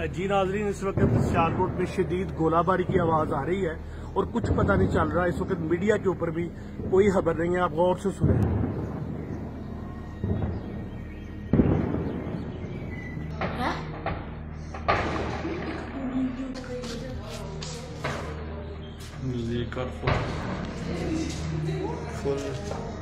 जी नाजरीन, इस वक्त सियालकोट में शदीद गोलाबारी की आवाज़ आ रही है और कुछ पता नहीं चल रहा। इस वक्त मीडिया के ऊपर भी कोई खबर नहीं है। आप गौर से सुने। म्यूजिक और फुल